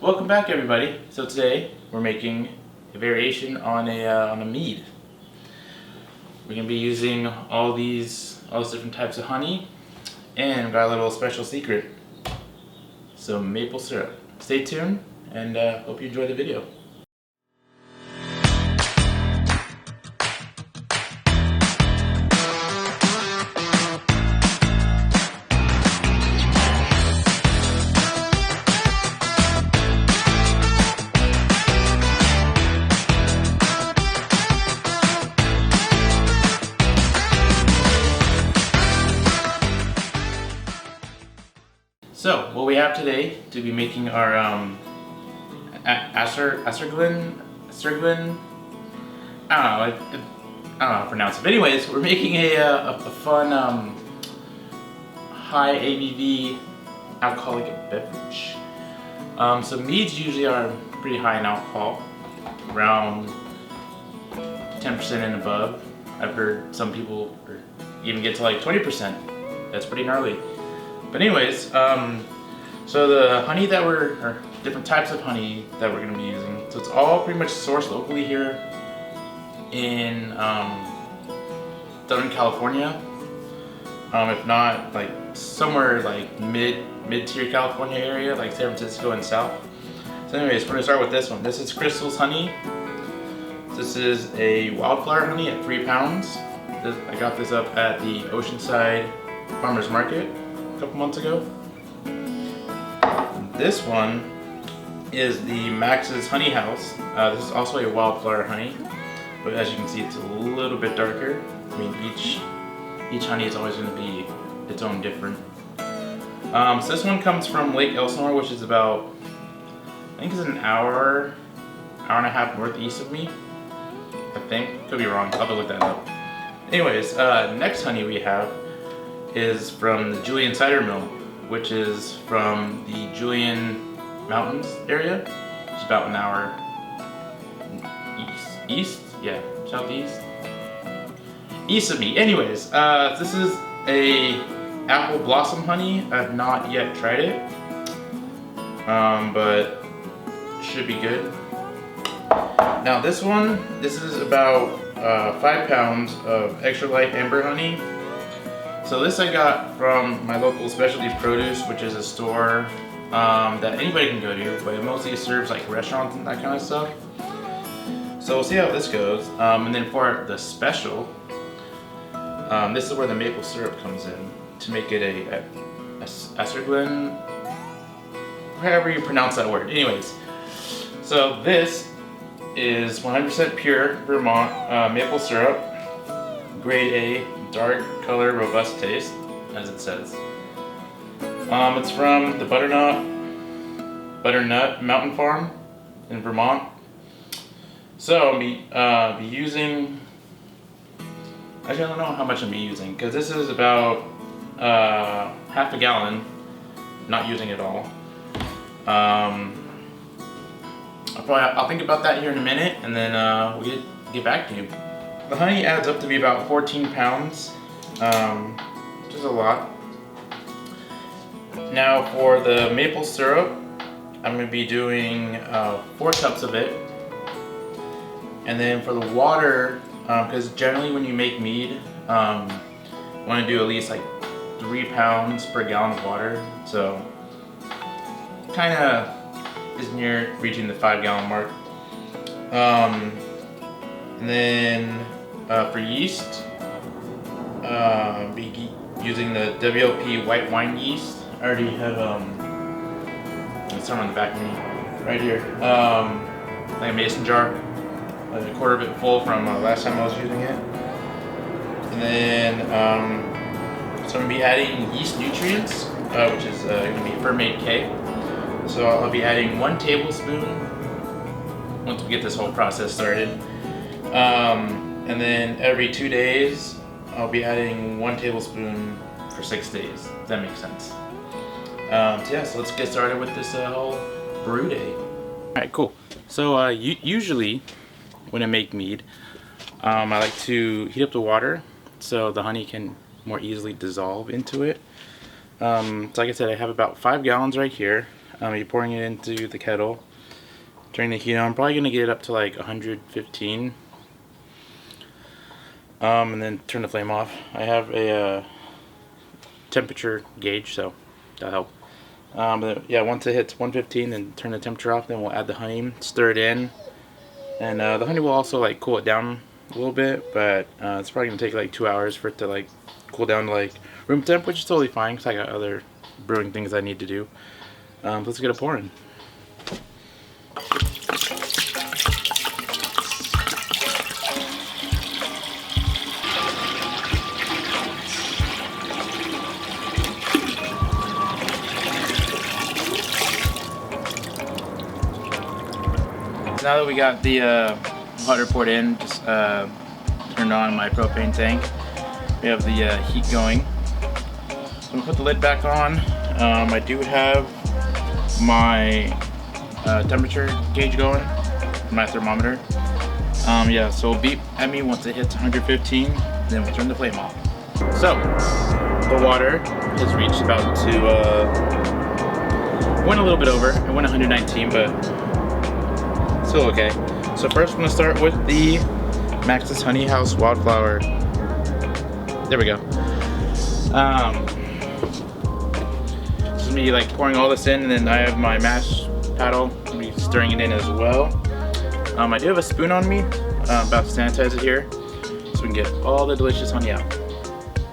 Welcome back, everybody. So today we're making a variation on a mead. We're gonna be using all these different types of honey, and we've got a little special secret: some maple syrup. Stay tuned, and hope you enjoy the video. So, what we have today to be making our acerglyn, I don't know how to pronounce it. But anyways, we're making a fun high ABV alcoholic beverage. So meads usually are pretty high in alcohol, around 10% and above. I've heard some people even get to like 20%. That's pretty gnarly. But anyways, so the honey or different types of honey that we're going to be using, so it's all pretty much sourced locally here in Southern California. If not, like somewhere like mid-tier California area, like San Francisco and south. So anyways, we're going to start with this one. This is Crystal's honey. This is a wildflower honey at 3 pounds. I got this up at the Oceanside Farmers Market a couple months ago. This one is the Max's Honey House. This is also a wildflower honey, but as you can see, it's a little bit darker. I mean, each honey is always going to be its own different. So this one comes from Lake Elsinore, which is about, I think it's an hour and a half northeast of me. I think, could be wrong. I'll have to look that up. Anyways, next honey we have is from the Julian Cider Mill, which is from the Julian Mountains area. It's about an hour southeast, east of me. Anyways, this is a apple blossom honey. I've not yet tried it, but should be good. Now this is about 5 pounds of extra light amber honey. So this I got from my local specialty produce, which is a store that anybody can go to, but it mostly serves like restaurants and that kind of stuff. So we'll see how this goes. And then for the special, this is where the maple syrup comes in to make it a acerglyn, however you pronounce that word. Anyways, so this is 100% pure Vermont maple syrup, grade A. Dark color, robust taste, as it says. It's from the Butternut Mountain Farm in Vermont. So I'll be using, actually I don't know how much I'll be using, because this is about half a gallon, not using it all. I'll think about that here in a minute, and then we'll get back to you. The honey adds up to be about 14 pounds, which is a lot. Now for the maple syrup, I'm going to be doing 4 cups of it. And then for the water, because generally when you make mead, you want to do at least like 3 pounds per gallon of water. So kind of is near reaching the 5-gallon mark. And then for yeast, be using the WLP white wine yeast. I already have it's somewhere on the back of me, right here. Like a mason jar, like a quarter of it full from last time I was using it. And then so I'm gonna be adding yeast nutrients, which is gonna be ferment K. So I'll be adding 1 tablespoon once we get this whole process started. And then every 2 days, I'll be adding 1 tablespoon for 6 days. If that makes sense. So yeah, so let's get started with this whole brew day. All right, cool. So usually when I make mead, I like to heat up the water so the honey can more easily dissolve into it. So like I said, I have about 5 gallons right here. You're pouring it into the kettle, turning the heat on. I'm probably gonna get it up to like 115, and then turn the flame off. I have a temperature gauge, so that'll help. But yeah, once it hits 115, then turn the temperature off. Then we'll add the honey, stir it in, and the honey will also like cool it down a little bit. But it's probably gonna take like 2 hours for it to like cool down to like room temp, which is totally fine because I got other brewing things I need to do. Let's get it pouring. Now that we got the water poured in, just turned on my propane tank. We have the heat going. So I'm gonna put the lid back on. I do have my temperature gauge going, my thermometer. Yeah, so it'll beep at me once it hits 115, then we'll turn the flame off. So the water has reached about to went a little bit over. It went 119, but still okay. So first I'm gonna start with the Max's Honey House Wildflower. There we go. Just me like pouring all this in, and then I have my mash paddle. I'll be stirring it in as well. I do have a spoon on me. I'm about to sanitize it here, so we can get all the delicious honey out.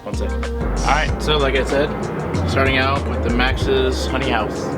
One sec. All right, so like I said, starting out with the Max's Honey House.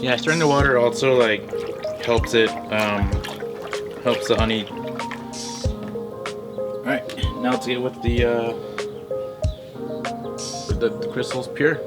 Yeah, stirring the water also like helps it, helps the honey. All right, now let's get with the crystals pure.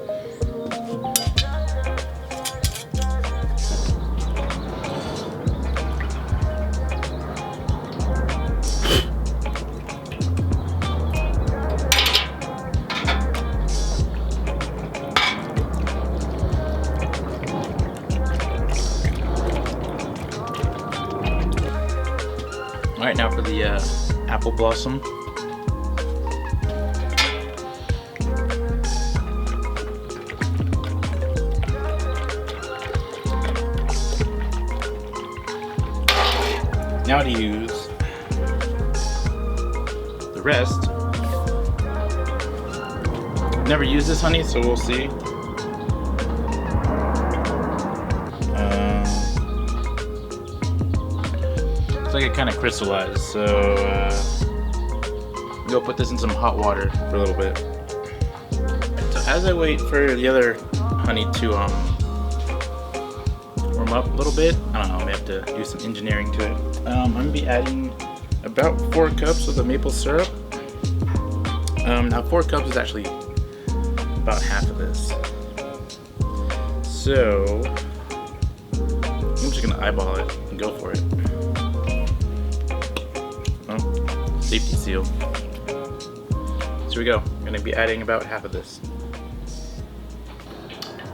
Alright, now for the apple blossom. Now to use the rest. Never used this honey, so we'll see. Looks like it kind of crystallized, so we'll put this in some hot water for a little bit. So as I wait for the other honey to warm up a little bit, I don't know, I may have to do some engineering to it. I'm gonna be adding about 4 cups of the maple syrup. Now 4 cups is actually about half of this. So I'm just gonna eyeball it and go for it. Safety seal. So here we go. I'm gonna be adding about half of this.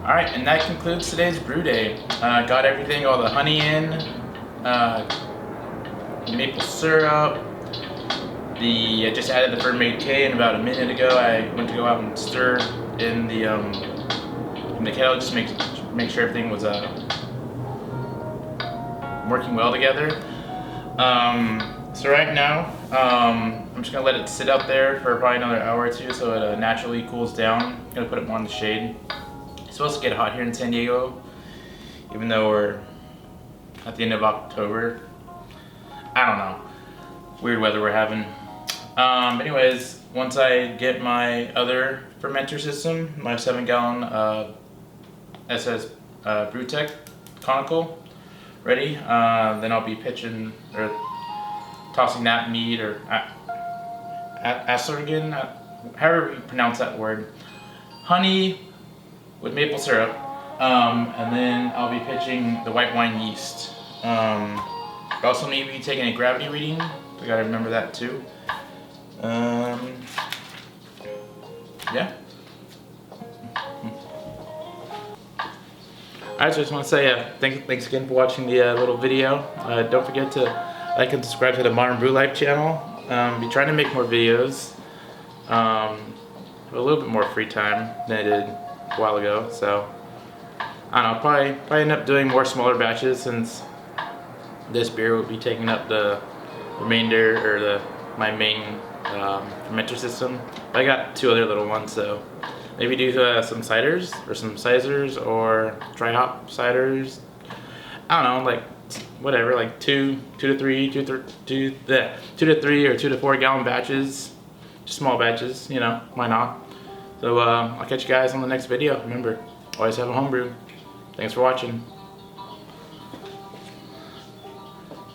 All right, and that concludes today's brew day. Got everything, all the honey in, maple syrup. I just added the ferment K, and about a minute ago I went to go out and stir in the kettle just to make sure everything was working well together. So right now, I'm just gonna let it sit out there for probably another hour or two so it naturally cools down. I'm gonna put it more in the shade. It's supposed to get hot here in San Diego, even though we're at the end of October. I don't know, weird weather we're having. Anyways, once I get my other fermenter system, my 7-gallon SS Brewtech conical ready, then I'll be pitching or tossing that Mead or acerglyn, however you pronounce that word, honey with maple syrup, and then I'll be pitching the white wine yeast. Also maybe taking a gravity reading, I gotta remember that too. Yeah. I just want to say thanks again for watching the little video. Don't forget to like and subscribe to the Modern Brew Life channel. Be trying to make more videos. A little bit more free time than I did a while ago, so I don't know, probably end up doing more smaller batches since this beer will be taking up the remainder or my main fermenter system. But I got 2 other little ones, so maybe do some ciders or some sizers or dry hop ciders. I don't know, like whatever, like 2 to 3 or 2 to 4 gallon batches, just small batches, you know, why not? So I'll catch you guys on the next video. Remember, always have a homebrew. Thanks for watching.